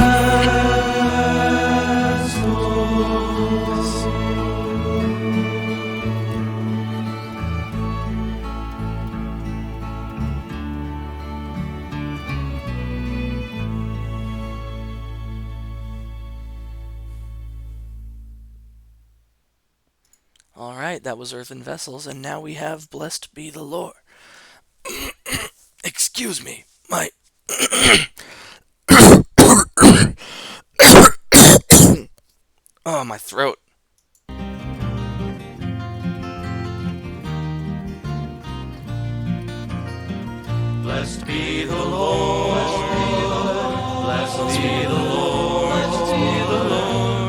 All right, that was Earthen Vessels, and now we have Blessed Be the Lord. Excuse me, my. Oh, my throat.
Blessed be the Lord, blessed be the Lord,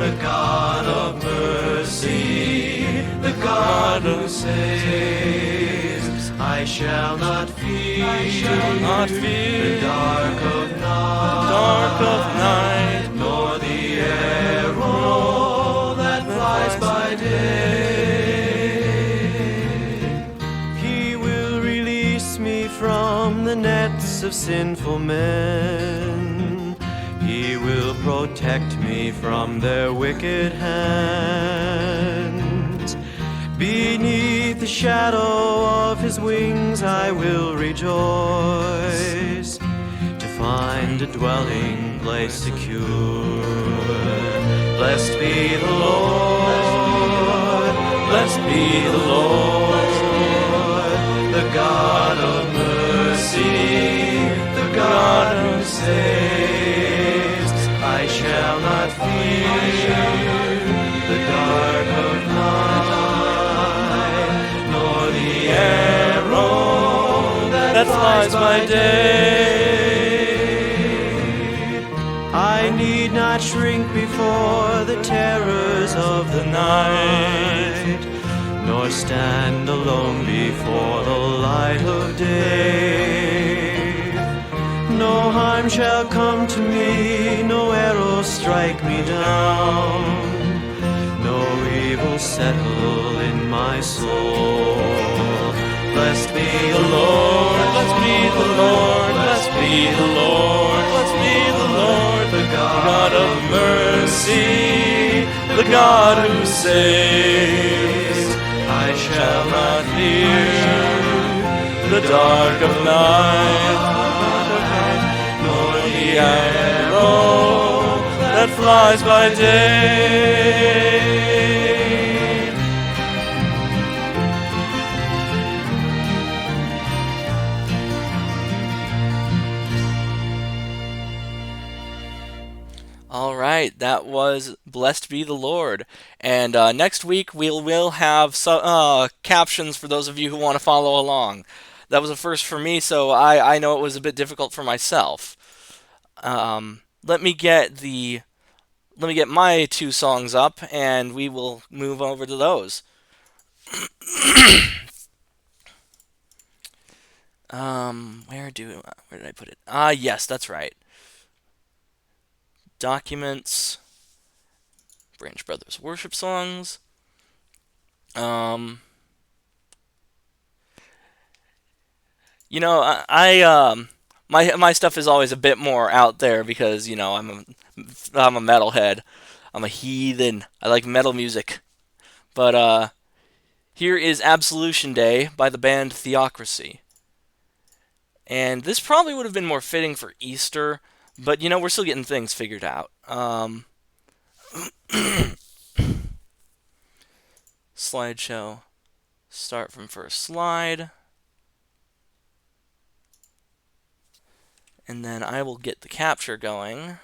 the God of mercy, the God who saves. I shall not fear, the dark of night, nor the arrow that flies by day. He will release me from the nets of sinful men. He will protect me from their wicked hands. Beneath the shadow of his wings I will rejoice, to find a dwelling place secure. Blessed be the Lord, blessed be the Lord, the God of mercy, the God who saves. I shall not fear the dark of night, nor the arrow that flies by day. I need not shrink before the terrors of the night, nor stand alone before the light of day. No harm shall come to me, no arrow strike me down, no evil settle in my soul. Blessed be the Lord, blessed be the Lord, blessed be the Lord, blessed be the Lord, the God of mercy, the God who saves. I shall not fear the dark of night, nor the arrow that flies by day.
All right, that was "Blessed Be the Lord," and next week we will have captions for those of you who want to follow along. That was a first for me, so I know it was a bit difficult for myself. Let me get my two songs up, and we will move over to those. Where did I put it? Yes, that's right. Documents, Branch Brothers worship songs. My stuff is always a bit more out there because I'm a metalhead. I'm a heathen. I like metal music. But here is Absolution Day by the band Theocracy. And this probably would have been more fitting for Easter, but we're still getting things figured out. Slideshow. Start from first slide. And then I will get the capture going.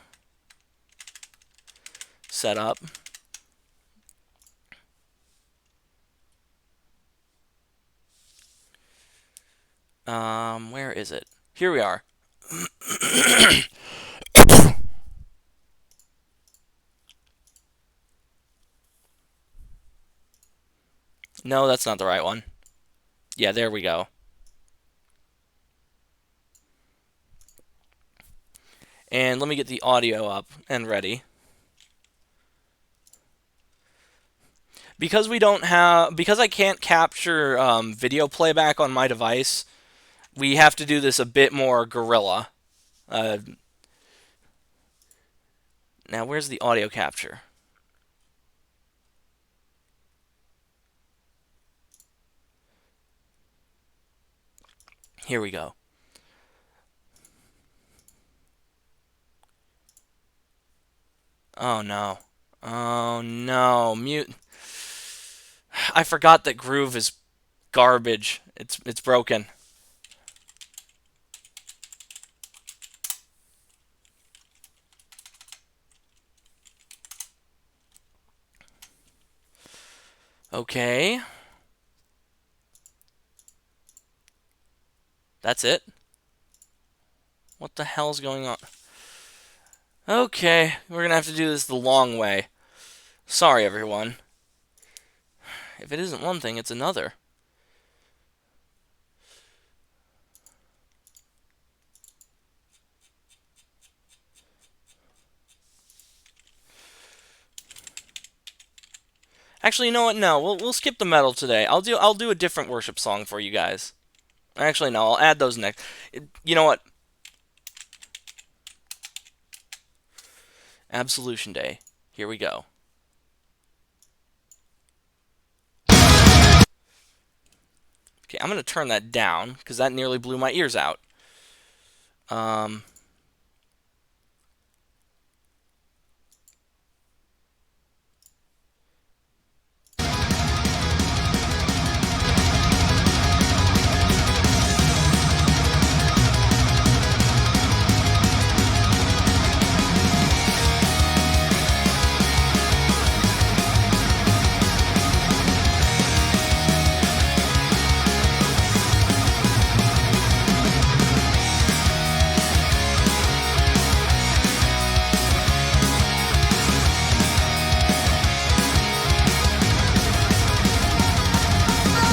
Set up. Where is it? Here we are. No, that's not the right one. Yeah, there we go. And let me get the audio up and ready. Because I can't capture video playback on my device, we have to do this a bit more guerrilla. Now, where's the audio capture? Here we go. Oh no. Oh no. Mute. I forgot that Groove is garbage. It's broken. Okay. That's it? What the hell's going on? Okay, we're gonna have to do this the long way. Sorry, everyone. If it isn't one thing, it's another. Actually, you know what? No, we'll skip the metal today. I'll do a different worship song for you guys. Actually, no, I'll add those next. You know what? Absolution Day. Here we go. Okay, I'm gonna turn that down because that nearly blew my ears out.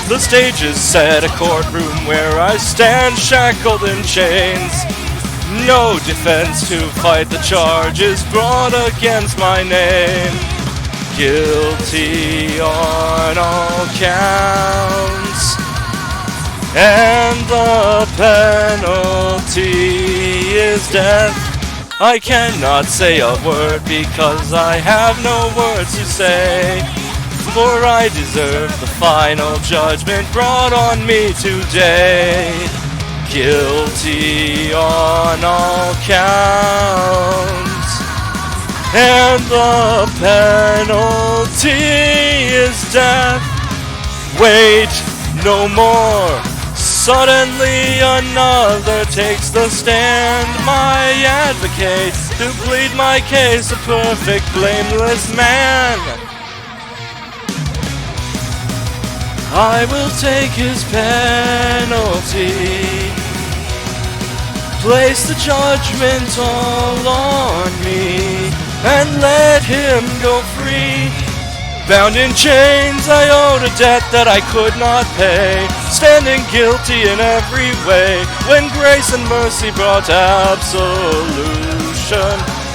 The stage is set, a courtroom where I stand shackled in chains. No defense to fight the charges brought against my name. Guilty on all counts, and the penalty is death. I cannot say a word because I have no words to say. For I deserve the final judgment brought on me today. Guilty on all counts, and the penalty is death. Wait, no more. Suddenly another takes the stand. My advocate, to plead my case, a perfect, blameless man. I will take his penalty, place the judgment all on me, and let him go free. Bound in chains, I owed a debt that I could not pay, standing guilty in every way, when grace and mercy brought absolution.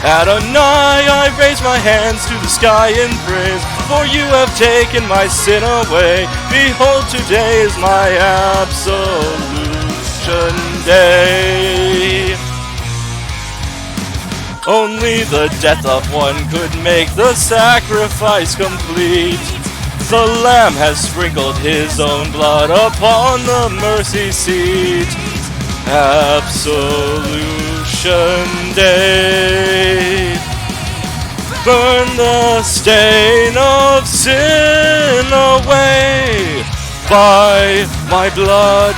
Adonai, I raise my hands to the sky in praise, for you have taken my sin away. Behold, today is my absolution day. Only the death of one could make the sacrifice complete. The Lamb has sprinkled his own blood upon the mercy seat. Absolution Day. Burn the stain of sin away by my blood.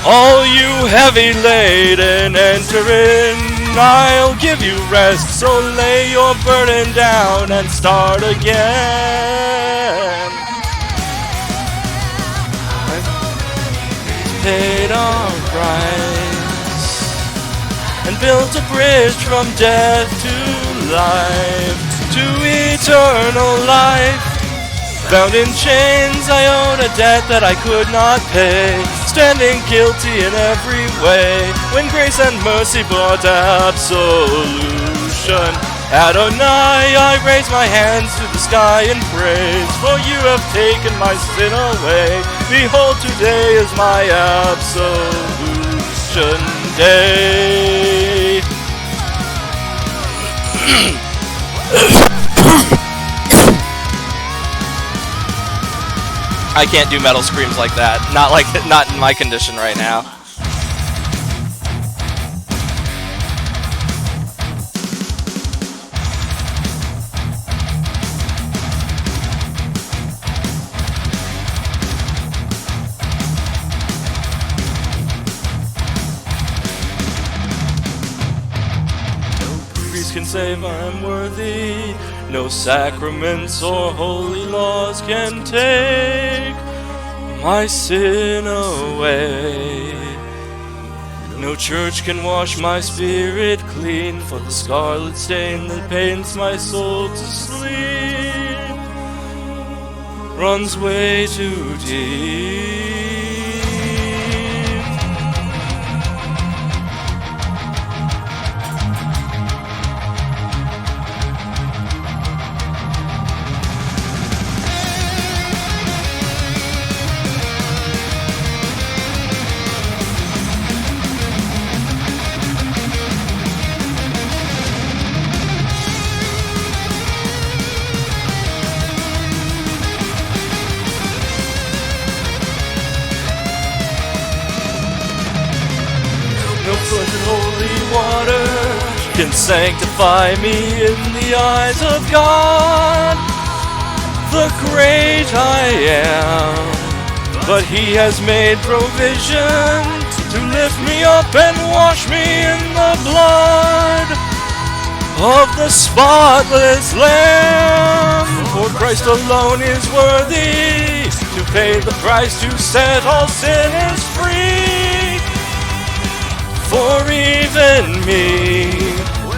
All you heavy laden, enter in. I'll give you rest, so lay your burden down and start again. I've paid our price and built a bridge from death to life, to eternal life. Bound in chains, I owed a debt that I could not pay, standing guilty in every way, when grace and mercy brought absolution. Adonai, I raise my hands to the sky in praise, for you have taken my sin away. Behold, today is my absolution day. I can't do metal screams like that. Not in my condition right now. No priest can save, I'm worthy. No sacraments or holy laws can take my sin away. No church can wash my spirit clean, for the scarlet stain that paints my soul to sleep runs way too deep. No flood in holy water can sanctify me in the eyes of God, the great I am. But He has made provision to lift me up and wash me in the blood of the spotless Lamb. For Christ alone is worthy to pay the price to set all sinners free. For even me,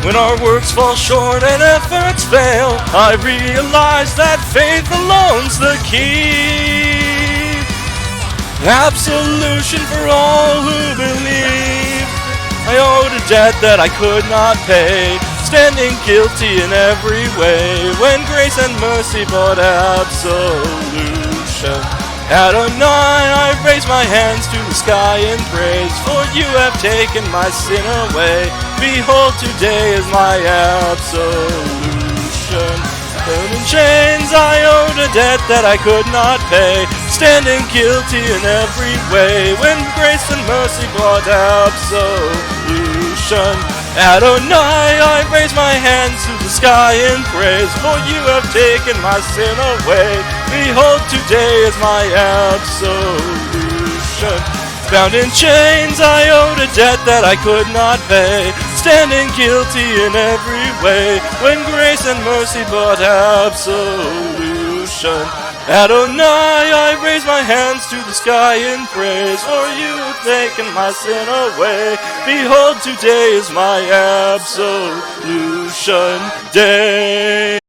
when our works fall short and efforts fail, I realize that faith alone's the key. Absolution for all who believe. I owed a debt that I could not pay, standing guilty in every way, when grace and mercy brought absolution. Adonai, I raise my hands to the sky in praise, for you have taken my sin away. Behold, today is my absolution. Bound in chains, I owed a debt that I could not pay, standing guilty in every way, when grace and mercy brought absolution. Adonai, I raise my hands to the sky in praise, for you have taken my sin away. Behold, today is my absolution. Bound in chains, I owed a debt that I could not pay, standing guilty in every way, when grace and mercy brought absolution. Adonai, I raise my hands to the sky in praise, for you have taken my sin away. Behold, today is my absolution day.